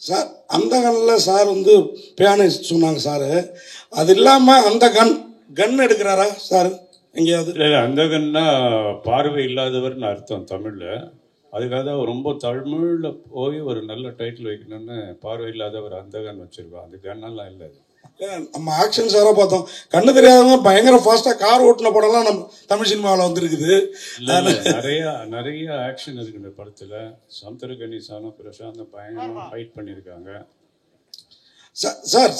Sir அந்த கண்ணில் sir வந்து பியானிஸ்ட் சொன்னாங்க சார். அது இல்லாமல் அந்த கன் எடுக்கிறாரா சார் எங்கேயாவது? இல்லை, அந்த கன்னா பார்வை இல்லாதவர்னு அர்த்தம் தமிழில். அதுக்காக தான் ரொம்ப தமிழில் போய் ஒரு நல்ல டைட்டில் வைக்கணும்னு பார்வை இல்லாதவர் அந்த கன் வச்சுருக்கோம். அந்த கன்னெல்லாம் இல்லை. நம்ம ஆக்ஷன் சாராக பார்த்தோம், கண்ணு தெரியாதவங்க பயங்கர ஃபாஸ்ட்டாக கார் ஓட்டின படம்லாம் நம்ம தமிழ் சினிமாவில் வந்துருக்குது. நிறைய ஆக்ஷன் இருக்கு இந்த படத்தில். சமுத்திரக்கனி சாரும் பிரசாந்த் பயங்கரமாக ஃபைட் பண்ணியிருக்காங்க sir.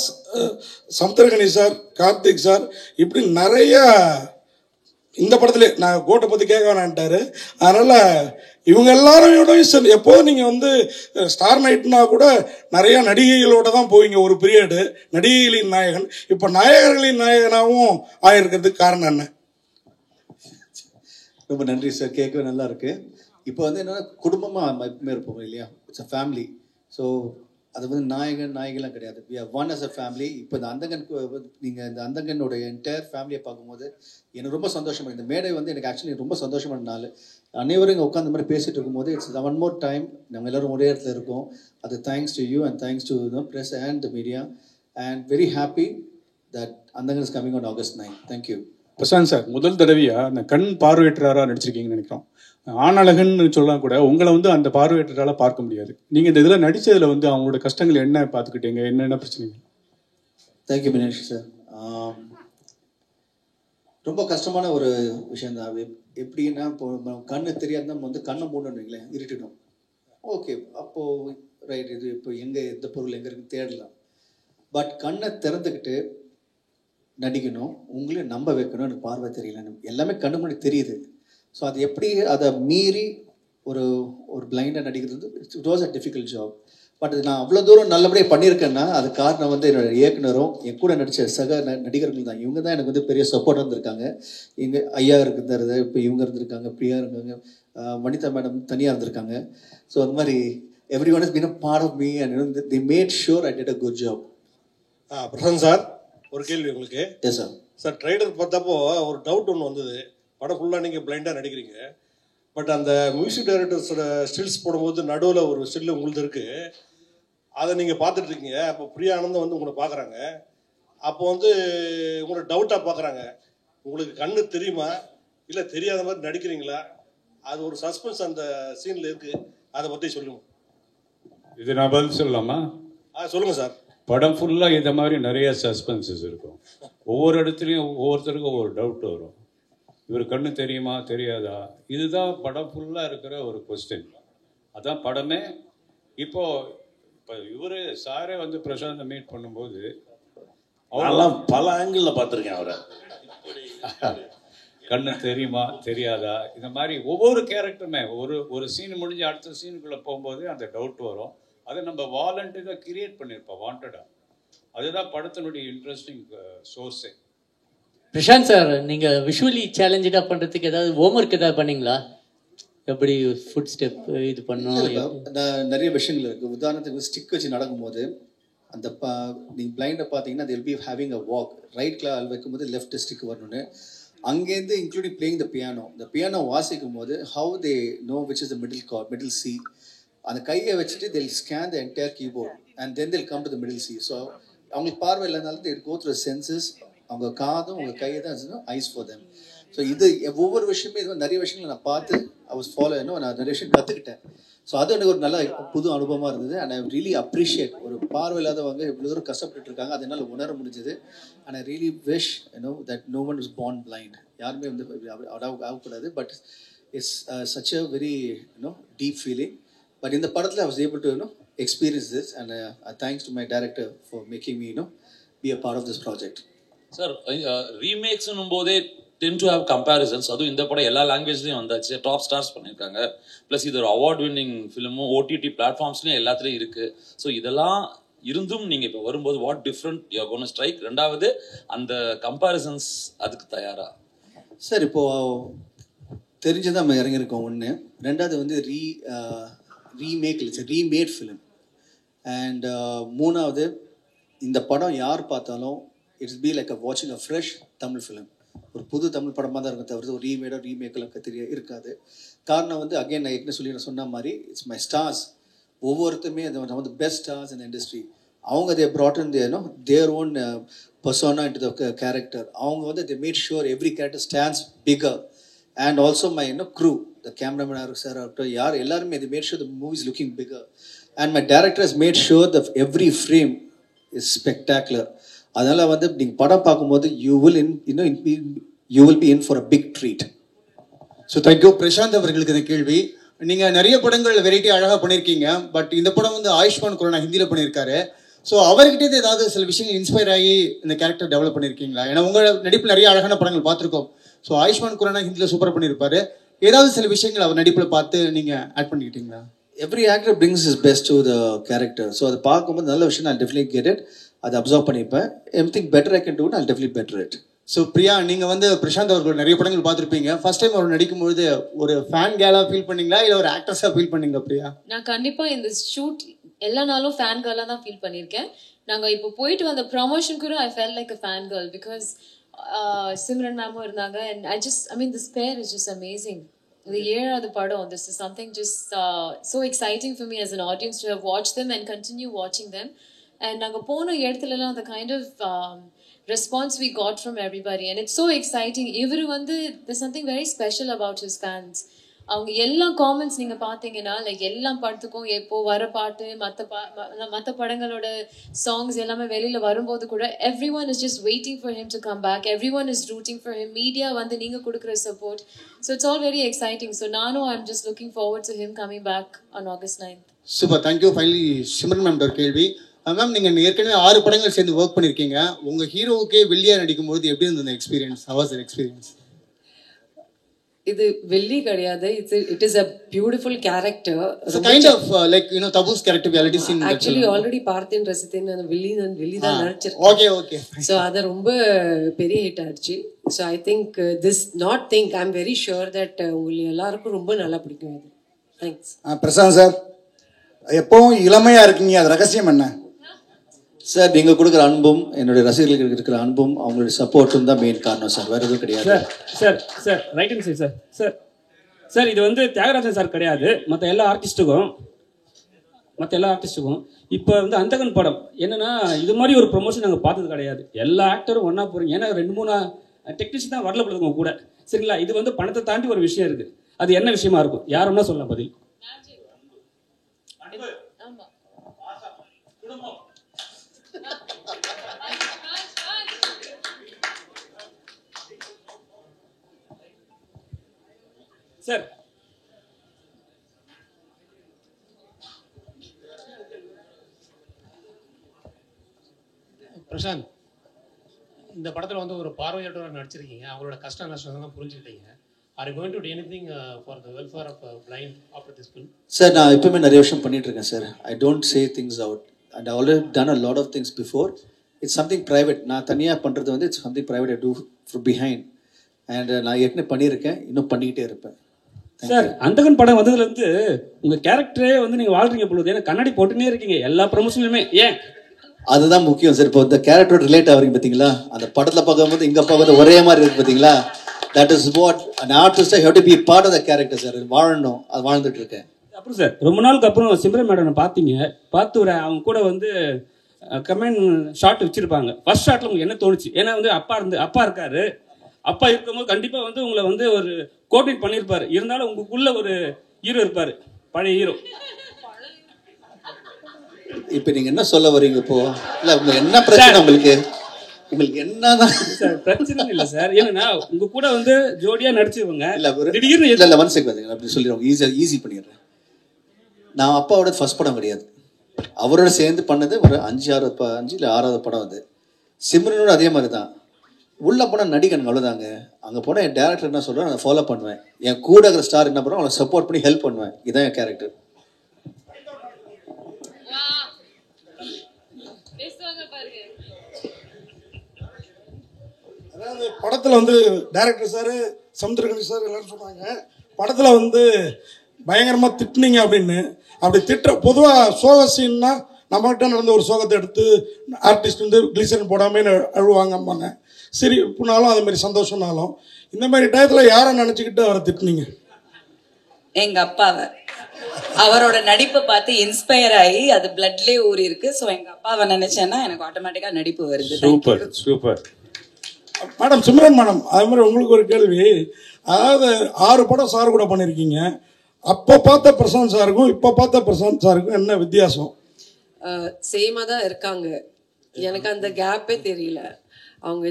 Samuthirakani sir, Karthik sir, இப்படி நிறைய இந்த படத்துல நான் கோட்டை பற்றி கேட்க வேணான்ட்டாரு. அதனால் இவங்க எல்லாரோட எப்போதும் நீங்கள் வந்து ஸ்டார் நைட்னா கூட நிறையா நடிகைகளோட தான் போவீங்க ஒரு பீரியடு, நடிகைகளின் நாயகன். இப்போ நாயகர்களின் நாயகனாகவும் ஆயிருக்கிறதுக்கு காரணம் என்ன? ரொம்ப நன்றி சார், கேட்கவே நல்லா இருக்கு. இப்போ வந்து என்னன்னா குடும்பமாக எப்பவுமே இருப்போம் இல்லையா, இட்ஸ் அ ஃபேமிலி. ஸோ அது வந்து நாயகன்லாம் கிடையாது, we are one as a family. இப்போ இந்த அந்தகன் நீங்கள் இந்த அந்தகனோட என்டையர் ஃபேமிலியை பார்க்கும்போது எனக்கு ரொம்ப சந்தோஷமாக, இந்த மேடை வந்து எனக்கு ஆக்சுவலி ரொம்ப சந்தோஷமான நாள். அனைவரும் இங்கே உட்காந்து மாதிரி பேசிகிட்டு இருக்கும்போது இட்ஸ் ஒன் மோர் டைம் நம்ம எல்லோரும் ஒரே இடத்துல இருக்கோம். அது thanks to you and thanks to press and the media and very happy that Andhagan is coming on August 9. Thank you. Prashanth sir, முதல் தடவையாக அந்த கண் பார்வையற்றராக நடிச்சிருக்கீங்கன்னு நினைக்கிறோம். ஆணழகன்னு சொல்லலாம் கூட உங்களை வந்து அந்த பார்வையற்றால பார்க்க முடியாது. நீங்கள் இந்த இதில் நடித்ததில் வந்து அவங்களோட கஷ்டங்கள் என்ன பார்த்துக்கிட்டீங்க, என்னென்ன பிரச்சனைங்க? Thank you Minesh sir. ரொம்ப கஷ்டமான ஒரு விஷயம் தான். எப்படின்னா இப்போ கண்ணு தெரியாது, நம்ம வந்து கண்ணை மூடணும் வைங்களேன், இருட்டிடும். ஓகே, அப்போது ரைட், இது இப்போ எங்கே எந்த பொருள் எங்கே இருக்குன்னு தேடலாம். பட் கண்ணை திறந்துக்கிட்டு நடிக்கணும், உங்களையும் நம்ப வைக்கணும். எனக்கு பார்வை தெரியல, எல்லாமே கண்ணு முன்னாடி தெரியுது. ஸோ அது எப்படி அதை மீறி ஒரு பிளைண்டாக நடிக்கிறது வந்து it was a difficult job. But அது நான் அவ்வளோ தூரம் நல்லபடியாக பண்ணியிருக்கேன்னா அது காரணம் வந்து என்னோட இயக்குனரும் என் கூட நடித்த சக நடிகர்கள் தான். இவங்க தான் எனக்கு வந்து பெரிய சப்போர்ட் இருந்திருக்காங்க. இங்கே ஐயா இருக்கிறது, இப்போ இவங்க இருந்திருக்காங்க, பிரியா இருக்காங்க, வனிதா மேடம் தனியாக இருந்திருக்காங்க. ஸோ அந்த மாதிரி every one is been a part of me and the made sure I did a good job. Prashanth sir, ஒரு கேள்வி உங்களுக்கு. Yes sir. சார், ட்ரைலர் பார்த்தப்போ ஒரு டவுட் ஒன்று வந்தது. படம் ஃபுல்லாக நீங்கள் பிளைண்டாக நடிக்கிறீங்க, பட் அந்த மியூசிக் டைரக்டர்ஸோட ஸ்டில்ஸ் போடும்போது நடுவில் ஒரு ஸ்டில் உங்களுக்கு இருக்குது, அதை நீங்கள் பார்த்துட்ருக்கீங்க. அப்போ பிரியா ஆனந்தம் வந்து உங்களை பார்க்குறாங்க. அப்போ வந்து உங்களை டவுட்டாக பார்க்குறாங்க, உங்களுக்கு கண்ணு தெரியுமா இல்லை தெரியாத மாதிரி நடிக்கிறீங்களா? அது ஒரு சஸ்பென்ஸ் அந்த சீனில் இருக்குது, அதை பற்றி சொல்லுங்க. இது நான் பதில் சொல்லலாமா? சொல்லுங்கள் சார். படம் ஃபுல்லாக இந்த மாதிரி நிறைய சஸ்பென்சஸ் இருக்கும். ஒவ்வொரு இடத்துலையும் ஒவ்வொருத்தருக்கும் ஒவ்வொரு டவுட் வரும். இவர் கண்ணு தெரியுமா தெரியாதா, இதுதான் படம் ஃபுல்லாக இருக்கிற ஒரு கொஸ்டின். அதான் படமே. இப்போ இவர் சாரே வந்து பிரசாந்தை மீட் பண்ணும்போது அவரெல்லாம் பல ஆங்கிளில் பார்த்துருக்கேன் அவரை. கண்ணு தெரியுமா தெரியாதா, இந்த மாதிரி ஒவ்வொரு கேரக்டருமே ஒரு சீன் முடிஞ்சு அடுத்த சீனுக்குள்ளே போகும்போது அந்த டவுட் வரும். அதை நம்ம வாலண்டியராக கிரியேட் பண்ணியிருப்போம், வாண்டடாக. அதுதான் படத்தினுடைய இன்ட்ரெஸ்டிங் சோர்ஸே. பிரசாந்த் சார், நீங்கள் விஷுவலி சேலஞ்சடாக பண்ணுறதுக்கு ஏதாவது ஹோம்ஒர்க் ஏதாவது பண்ணீங்களா? எப்படி ஃபுட் ஸ்டெப் இது பண்ணோம்? நிறைய விஷயங்கள் இருக்குது. உதாரணத்துக்கு ஸ்டிக் வச்சு நடக்கும்போது அந்த நீங்கள் பிளைண்டை பார்த்தீங்கன்னா they'll be having a walk. Right கால் வைக்கும்போது லெஃப்ட் ஸ்டிக் வரணும்னு, அங்கேருந்து இன்க்ளூடிங் பிளேயிங் த பியானோ, இந்த பியானோ வாசிக்கும் போது how they know which is the middle C. அந்த கையை வச்சுட்டு they'll scan the entire keyboard and then they'll come to the middle C. So அவங்களுக்கு பார்வை இல்லைனாலும் they'll go through the senses. அவங்க காதும் உங்கள் கையை தான் ஐஸ் ஃபார் தெம். ஸோ இது ஒவ்வொரு விஷயமே இது நிறைய விஷயங்களை நான் பார்த்து I was ஃபாலோ நான் நிறைய விஷயம் கற்றுக்கிட்டேன். ஸோ அது எனக்கு ஒரு நல்ல புது அனுபவமாக இருந்தது. அண்ட் ஐ ரியலி அப்ரிஷியேட், ஒரு பார்வை இல்லாதவங்க இவ்வளோ தூரம் கஷ்டப்பட்டு இருக்காங்க, அது என்னால் உணர முடிஞ்சது. And I really wish that no one is born blind. யாருமே வந்து ஆகக்கூடாது. But it's such a very deep feeling. பட் இந்த படத்தில் I was able to experience this and thanks to my director for making me be a part of this project. Sir, ரீமேக்ஸ்னும் போதே ten to have comparisons. அதுவும் இந்த படம் எல்லா லாங்குவேஜ்லையும் வந்தாச்சு, டாப் ஸ்டார்ஸ் பண்ணியிருக்காங்க. ப்ளஸ் இது ஒரு அவார்ட் வின்னிங் ஃபிலிமும் ஓடிடி பிளாட்ஃபார்ம்ஸ்லையும் எல்லாத்துலேயும் இருக்குது. ஸோ இதெல்லாம் இருந்தும் நீங்கள் இப்போ வரும்போது what different you are gonna strike? ரெண்டாவது அந்த கம்பேரிசன்ஸ் அதுக்கு தயாரா? சார், இப்போது தெரிஞ்சுதான் நம்ம இறங்கியிருக்கோம் ஒன்று. ரெண்டாவது வந்து ரீமேட் ஃபிலிம். அண்ட் மூணாவது, இந்த படம் யார் பார்த்தாலும் இட்ஸ் பி லைக் வாட்சிங் அ ஃப்ரெஷ் தமிழ் ஃபிலிம். ஒரு புது தமிழ் படமாக தான் இருக்கும், தவிர ஒரு ரீமேக்கெல்லாம் இருக்காது. காரணம் வந்து அகைன் நான் ஏற்கனவே நான் சொன்ன மாதிரி இட்ஸ் மை ஸ்டார்ஸ். ஒவ்வொருத்தருமே some of the best stars in the industry. அவங்க they brought in their own persona into the character. அவங்க வந்து they made sure every character stands bigger. And also my crew, the cameraman sir, யார் எல்லாருமே they made sure the movie is looking bigger. And my director has made sure that every frame is spectacular. அதனால வந்து நீங்க படம் பார்க்கும்போது you will be in for a big treat. So thank you. Prashanth அவர்களுக்கு இந்த கேள்வி. நீங்கள் நிறைய படங்கள் வெரைட்டி அழகாக பண்ணியிருக்கீங்க. பட் இந்த படம் வந்து ஆயுஷ்மான் குரானா ஹிந்தியில் பண்ணியிருக்காரு. ஸோ அவர்கிட்ட ஏதாவது சில விஷயங்கள் இன்ஸ்பயர் ஆகி இந்த கேரக்டர் டெவலப் பண்ணியிருக்கீங்களா? ஏன்னா உங்கள் நடிப்பில் நிறைய அழகான படங்கள் பார்த்துருக்கோம். ஸோ ஆயுஷ்மான் குரானா ஹிந்தியில் சூப்பராக பண்ணியிருப்பாரு. ஏதாவது சில விஷயங்கள் அவர் நடிப்பில் பார்த்து நீங்கள் add பண்ணிக்கிட்டீங்களா? Every actor brings his best to the character. So அதை பார்க்கும்போது நல்ல விஷயம் I'll definitely get it. அதை அப்சர்வ் பண்ணிப்பேன். Anything better I can do it, I'll definitely better it. So Priya, நீங்கள் வந்து பிரசாந்த் அவர்கள் நிறைய படங்கள் பார்த்துருப்பீங்க. ஃபர்ஸ்ட் டைம் அவர் நடிக்கும்போது ஒரு ஃபேன் கேலாக ஃபீல் பண்ணீங்களா இல்லை ஒரு ஆக்ட்ரஸாக ஃபீல் பண்ணீங்களா பிரியா? நான் கண்டிப்பாக இந்த ஷூட் எல்லா நாளும் ஃபேன் கேர்லாக தான் ஃபீல் பண்ணியிருக்கேன். நாங்கள் இப்போ போயிட்டு வந்த ப்ரமோஷன் கூட I fell like a fan girl because Simran மேமும் இருந்தாங்க. And I mean this pair is just amazing. The ஏழாவது படம், this is something just so exciting for me as an audience to have watched them and continue watching them. And நாங்கள் போன இடத்துலலாம் the kind of response we got from everybody and it's so exciting. இவரு வந்து there's something very special about his fans. அவங்க எல்லா comments நீங்கள் பார்த்தீங்கன்னா like எல்லா படத்துக்கும் எப்போ வர பாட்டு மற்ற படங்களோட சாங்ஸ் எல்லாமே வெளியில் வரும்போது கூட every one is just waiting for him to come back. Every one is rooting for him. Media வந்து நீங்கள் கொடுக்குற support. So it's all very exciting. So நானும் I am just looking forward to him coming back ஆன் August 9th. Super, thank you. Finally Simran ma'am ஒரு கேள்வி. Ma'am, நீங்கள் ஏற்கனவே 6 படங்கள் சேர்ந்து ஒர்க் பண்ணியிருக்கீங்க. உங்கள் ஹீரோவுக்கே வெள்ளியாக நடிக்கும்போது எப்படி இருந்தது அந்த experience? How was your experience? இது வெள்ளி கிடையாது. It is a beautiful character. So kind of like Tabu's character we already seen. Actually already பார்த்தேன் ரசித்தேன். அந்த வெள்ளி தான் நடிச்சிருக்கேன். Okay. So அது ரொம்ப பெரிய ஹிட் ஆச்சு. So I think I'm very sure that உங்களுக்கு எல்லாருக்கும் ரொம்ப நல்லா பிடிக்கும் இது. Thanks. பிரசாந்த் சார், எப்பவும் இளமையா இருக்கீங்க, அது ரகசியம் என்ன? சார், நீங்கள் கொடுக்குற அன்பும் என்னுடைய ரசிகர்களுக்கு இருக்கிற அன்பும் அவங்களுடைய சப்போர்ட்டும் தான் மெயின் காரணம் சார், வேறு எதுவும் கிடையாது. சார் ரைட் அண்ட் சார் இது வந்து தியாகராஜன் சார் கிடையாது, மற்ற எல்லா ஆர்டிஸ்ட்டுக்கும் இப்போ வந்து அந்தகன் படம் என்னன்னா இது மாதிரி ஒரு ப்ரொமோஷன் நாங்கள் பார்த்தது கிடையாது. எல்லா ஆக்டரும் ஒன்றா போகிறீங்க. ஏன்னா 2-3 டெக்னீஷியன் தான் வரல போடுறதுங்க கூட. சரிங்களா? இது வந்து பணத்தை தாண்டி ஒரு விஷயம் இருக்குது. அது என்ன விஷயமா இருக்கும்? யாருன்னா சொல்லலாம் பதில். சார், பிரசாந்த், இந்த படத்தில் வந்து ஒரு பார்வையற்றவராக நடிச்சிருக்கீங்க. அவங்களோட கஷ்ட நஷ்டம் புரிஞ்சுக்கிட்டீங்க. Are you going to do anything for the welfare of blind after this film? Sir, நான் எப்பவுமே நிறைய விஷயம் பண்ணிட்டு இருக்கேன் sir. I don't say things out and I already done a lot of things before. It's something private. நான் தனியாக பண்ணுறது வந்து it's something private I do from behind. And நான் ஏற்கனவே பண்ணியிருக்கேன், இன்னும் பண்ணிக்கிட்டே இருப்பேன். சார், அந்தகன் படம் வந்ததுலேருந்து உங்கள் கேரக்டரே வந்து நீங்கள் வாழ்றீங்க பொழுது. ஏன்னா கண்ணாடி போட்டுனே இருக்கீங்க எல்லா ப்ரொமோஷன்லையுமே. ஏன்? அதுதான் முக்கியம் சார். இப்போ இந்த கேரக்டரோட ரிலேட் ஆகிறீங்க பார்த்தீங்களா? அந்த படத்தில் பார்க்கும்போது இங்கே பார்க்கும்போது ஒரே மாதிரி இருக்குது பார்த்தீங்களா? That is what an artist have to be part of the character sir. வாழணும், அது வாழ்ந்துட்டு இருக்கேன். அப்புறம் சார், ரொம்ப நாளுக்கு அப்புறம் சிம்ரன் மேடம் பார்த்து அவங்க கூட வந்து கமெண்ட் ஷாட் வச்சிருப்பாங்க. ஃபர்ஸ்ட் ஷாட்ல உங்களுக்கு என்ன தோணுச்சு? ஏன்னா வந்து அப்பா இருக்காரு. அப்பா இருக்கும்போது கண்டிப்பா வந்து உங்களை வந்து ஒரு கோஆர்டினேட் பண்ணியிருப்பாரு. இருந்தாலும் உங்களுக்குள்ள ஒரு ஹீரோ இருப்பாரு, பழைய ஹீரோ. இப்போ நீங்க என்ன சொல்ல வரீங்க? இப்போ இல்ல உங்களுக்கு என்ன பிரச்சனை? உங்களுக்கு என்னதான் சார் பிரச்சனை இல்லை சார். ஏன்னா உங்க கூட வந்து ஜோடியா நடிச்சவங்க திடீர்னு இல்ல ஒன் செகண்ட் அப்படி சொல்லிடுவாங்க. ஈஸி பண்ணிடுறேன். நான் அப்பாவோட ஃபர்ஸ்ட் படம் கிடையாது. அவரோட சேர்ந்து பண்ணது ஒரு 5 இல்லை 6வது படம். அது சிம்ரனோட அதே மாதிரி தான். உள்ள போனால் நடிக்கணும், அவ்வளோதாங்க. அங்கே போனால் என் டேரக்டர் என்ன சொல்கிறேன் நான் ஃபாலோ பண்ணுவேன். என் கூட இருக்கிற ஸ்டார் என்ன பண்ணுறோம் அவங்களை சப்போர்ட் பண்ணி ஹெல்ப் பண்ணுவேன். இதுதான் என் கேரக்டர். அதாவது படத்தில் வந்து டைரக்டர் சார், சமுத்திரகணி சார் எல்லாரும் சொன்னாங்க படத்தில் வந்து பயங்கரமாக திட்டினீங்க அப்படின்னு. அப்படி பொதுவாக சோக சீன்னா நம்மகிட்ட நடந்த ஒரு சோகத்தை எடுத்து ஆர்டிஸ்ட் வந்து கிளிசரின் போடாமல் அழுவாங்கம்பாங்க. சரி இப்போனாலும் அது மாதிரி சந்தோஷம்னாலும் இந்த மாதிரி டயத்தில் யாரை நினச்சிக்கிட்டு அவரை திட்டினீங்க? எங்கள் அப்பாவை. அவரோட நடிப்பை பார்த்து இன்ஸ்பயர் ஆகி அது பிளட்லேயே ஊறி இருக்கு. ஸோ எங்க அப்பாவை நினைச்சேன்னா எனக்கு ஆட்டோமேட்டிக்கா நடிப்பு வருது. Super super. Madam Simran madam, அது மாதிரி உங்களுக்கு ஒரு கேள்வி. அதாவது 6 படம் சார் கூட பண்ணியிருக்கீங்க. அப்போ பார்த்த பிரசாந்த் சாருக்கும் இப்போ பார்த்த பிரசாந்த் சாருக்கும் என்ன வித்தியாசம்? சேமாக தான் இருக்காங்க. எனக்கு அந்த கேப்பே தெரியல. அவங்க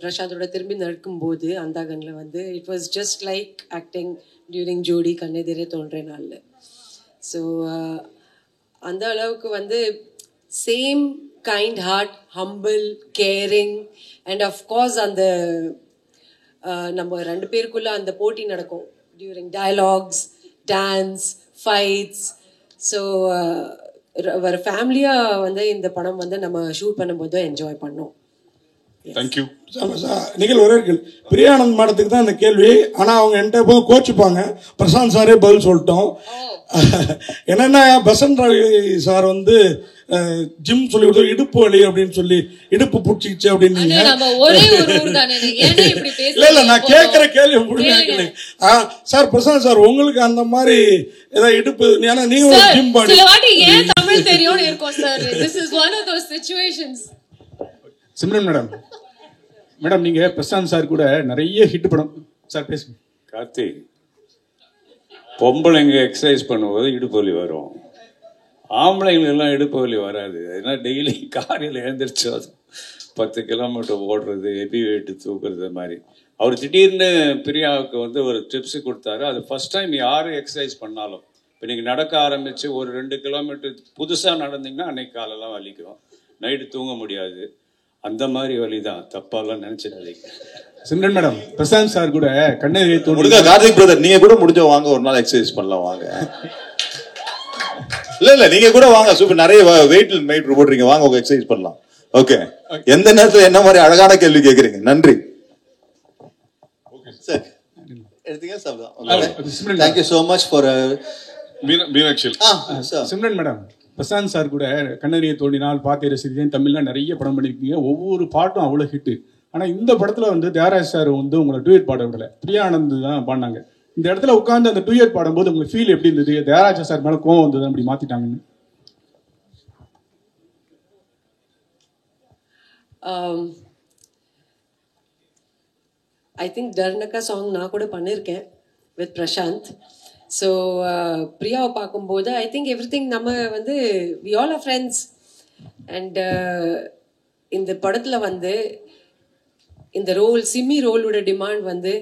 பிரசாந்தோட திரும்பி நடக்கும்போது அந்தாகனில் வந்து it was just like acting during ஜோடி கண்ணெதிரே தோன்றே நாளில். ஸோ அந்த அளவுக்கு வந்து same kind heart, humble, caring and of course அந்த நம்ம 2 பேருக்குள்ள அந்த போட்டி நடக்கும் during dialogues, dance, fights. So ஒரு ஃபேமிலியாக வந்து இந்த படம் வந்து நம்ம ஷூட் பண்ணும்போது என்ஜாய் பண்ணோம். தேங்க்யூ. நிகழ் ஒரே கேள்வி. பிரியானந்த் மேடத்துக்கு தான் இந்த கேள்வி. ஆனால் அவங்க என்கிட்ட போது கோச்சுப்பாங்க. பிரசாந்த் சாரே பதில் சொல்லிட்டோம். என்னென்னா பசன் ரவி சார் வந்து ஜிம் சொல்லி கொடுத்து இடுப்பு வலி அப்படின்னு சொல்லி இடுப்பு பிடிச்சிக்கிச்சு அப்படின்னு. இல்ல நான் கேட்கிற கேள்வி முடியாது சார். பிரசாந்த் சார் உங்களுக்கு அந்த மாதிரி ஏதாவது இடுப்பு, ஏன்னா நீங்க ஒரு ஜிம் பாடி தமிழ் தெரியும் இருக்கும் sir. This is one of those situations. Simran madam நீங்க பிரசாந்த் சார் கூட நிறைய ஹிட் படம் சார் பேசுங்க. கார்த்திக், பொம்பளைங்க எக்ஸசைஸ் பண்ணும்போது இடுப்பு வலி வரும், ஆம்பளைங்களுக்கெல்லாம் இடுப்பு வலி வராது. அதனால டெய்லி காலையில் எழுந்திரிச்சு 10 கிலோமீட்டர் ஓடுறது, ஹெவி வெயிட்டு தூக்குறது மாதிரி. அவர் திடீர்னு பிரியாவுக்கு வந்து ஒரு டிப்ஸு கொடுத்தாரு. அது ஃபர்ஸ்ட் டைம் யார் எக்ஸசைஸ் பண்ணாலும், இப்போ நீங்கள் நடக்க ஆரம்பித்து ஒரு 2 கிலோமீட்டர் புதுசாக நடந்தீங்கன்னா அன்னைக்கு காலெல்லாம் வலிக்கும், நைட்டு தூங்க முடியாது. அந்த மாதிரி வலி தான், தப்பாலாம் நினைச்சிடாதீங்க. சிம்ரன் மேடம், பிரசாந்த் சார் கூட கண்ணெதிரே தோணுது. கார்த்திக் பிரதர், நீங்க கூட முடிஞ்ச வாங்க, ஒரு நாள் எக்ஸசைஸ் பண்ணலாம் வாங்க. இல்ல நீங்க கூட வாங்க, சூப்பர். நிறைய வெயிட் போடுறீங்க, வாங்க உங்க எக்ஸசைஸ் பண்ணலாம். ஓகே, எந்த நேரத்துல என்ன மாதிரி அழகான கேள்வி கேக்குறீங்க. நன்றி. Thank you so much for Meenakshi. Simran madam, Prashanth sir கூட கண்ணெதிரே தோன்றினால், பார்த்தே ரசித்தேன், தமிழ்லாம் நிறைய படம் பண்ணியிருக்கீங்க. ஒவ்வொரு பாட்டும் அவ்வளோ ஹிட்டு. ஆனால் இந்த படத்தில் வந்து தியாகராஜ் சார் வந்து உங்களை டூயட் பாட விடலை, பிரியானந்த் தான் பாடினாங்க. இந்த இடத்துல உட்காந்து அந்த டூயட் பாடும்போது உங்களுக்கு ஃபீல் எப்படி இருந்தது? தியாகராஜ் சார் மேலே கோவம் வந்தது அப்படி மாற்றிட்டாங்கன்னு? ஐ திங்க் டர்னக்கா சாங் நான் கூட பண்ணியிருக்கேன் வித் பிரசாந்த். ஸோ பிரியாவை பார்க்கும்போது ஐ திங்க் எவ்ரி திங் நம்ம வந்து we all are friends. And இந்த படத்தில் வந்து இந்த ரோல், சிம்மி ரோலோட டிமாண்ட் வந்து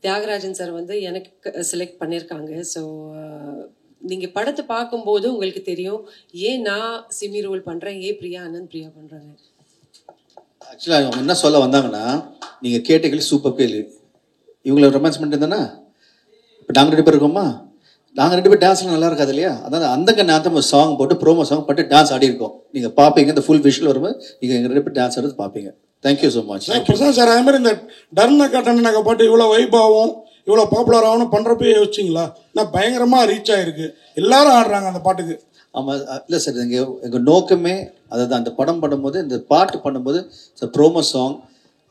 தியாகராஜன் சார் வந்து எனக்கு செலக்ட் பண்ணியிருக்காங்க. ஸோ நீங்கள் படத்தை பார்க்கும்போது உங்களுக்கு தெரியும் ஏன் நான் சிம்மி ரோல் பண்ணுறேன், ஏன் பிரியா ஆனந்த் பிரியா பண்ணுறாங்க. ஆக்சுவலாக அவங்க என்ன சொல்ல வந்தாங்கன்னா, நீங்கள் கேட்ட கேள்வி சூப்பர் கேள்வி. இவங்களை ரொமான்ஸ் பண்ணிட்டு இருந்தானா, இப்போ நாங்கள் 2 பேர் இருக்கோமா, நாங்கள் 2 பேர் டான்ஸ்லாம் நல்லா இருக்காது இல்லையா? அதாவது அந்த கண்ணாத்தம் ஒரு சாங் போட்டு ப்ரோமோ சாங் போட்டு டான்ஸ் ஆடி இருக்கோம். நீங்கள் பார்ப்பீங்க, இந்த ஃபுல் விஷுவல் வரும்போது நீங்கள் எங்கள் 2 பேர் டான்ஸ் ஆடுறது பார்ப்பீங்க. Thank you so much. Prashanth sir, அதே மாதிரி இந்த டர்னக்கா டர்னக்கா பாட்டு இவ்வளோ வைபாவும் இவ்வளோ பாப்புலர் ஆகணும் பண்ணுறப்பே யோசிச்சிங்களா? நான் பயங்கரமாக ரீச் ஆகிருக்கு, எல்லாரும் ஆடுறாங்க அந்த பாட்டுக்கு. ஆமாம், இல்லை சார், எங்கள் நோக்கமே அதாவது அந்த படம் பண்ணும்போது, இந்த பாட்டு பண்ணும்போது ப்ரோமோ சாங்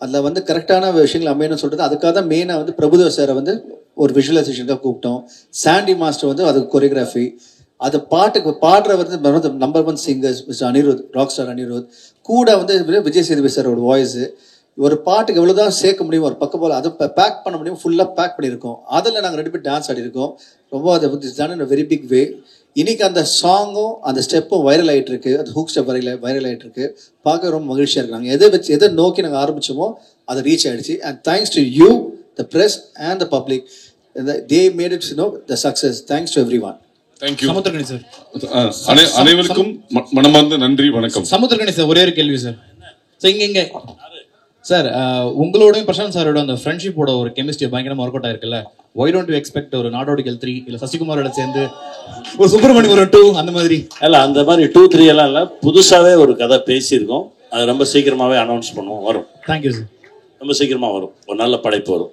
அதில் வந்து கரெக்டான விஷயங்கள் அமையணும்னு சொல்லிட்டு அதுக்காக தான் மெயினாக வந்து பிரபுதேவ சாரை வந்து ஒரு விஷுவலைசேஷனுக்காக கூப்பிட்டோம். சாண்டி மாஸ்டர் வந்து அது கொரியோகிராஃபி. அது பாட்டுக்கு பாடுற வந்து number 1 singers mister Anirudh, rock star Anirudh. கூட வந்து விஜய் சேதுபதி சாரோட வாய்ஸு. ஒரு பாட்டுக்கு எவ்வளோதான் சேர்க்க முடியும், ஒரு பக்கம் போல் அதை பேக் பண்ண முடியும், ஃபுல்லாக பேக் பண்ணியிருக்கோம். அதில் நாங்கள் 2 பேர் டான்ஸ் ஆடிருக்கோம். ரொம்ப அதை done in very big way. இன்னைக்கு அந்த சாங்கும் அந்த ஸ்டெப்பும் வைரல் ஆகிட்டு இருக்கு, அந்த ஹூக் ஸ்டெப் வைரல் ஆகிட்டு இருக்கு. பார்க்க ரொம்ப மகிழ்ச்சியாக இருக்கு. நாங்கள் எதை நோக்கி நாங்கள் ஆரம்பிச்சோமோ அதை ரீச் ஆகிடுச்சு. And thanks to you, the press and the public, they made it the success. Thanks to every one. Thank you Samuthirakani sir. அனைவருக்கும் மனமார்ந்த நன்றி, வணக்கம். சமுத்திரகணி சார், ஒரே ஒரு கேள்வி சார். இங்க சார், உங்களோடையும் பிரசாந்த் சாரோட அந்த ஃப்ரெண்ட்ஷிப்போட ஒரு கெமிஸ்ட்ரி பயங்கரமா ஒர்க் அவுட் ஆயிருக்குல்ல. ஒய் டோன்ட் யூ எக்ஸ்பெக்ட் ஒரு நாடோடிகள் 3 இல்ல சசிகுமாரோட சேர்ந்து ஒரு சுப்பிரமணியம் ஒரு 2 அந்த மாதிரி? இல்ல, அந்த மாதிரி 2, 3 எல்லாம் இல்ல, புதுசாவே ஒரு கதை பேசியிருக்கோம். அது ரொம்ப சீக்கிரமாவே அனௌன்ஸ் பண்ணுவோம், வரும். Thank you sir. ரொம்ப சீக்கிரமா வரும், ஒரு நல்ல படைப்பு வரும்.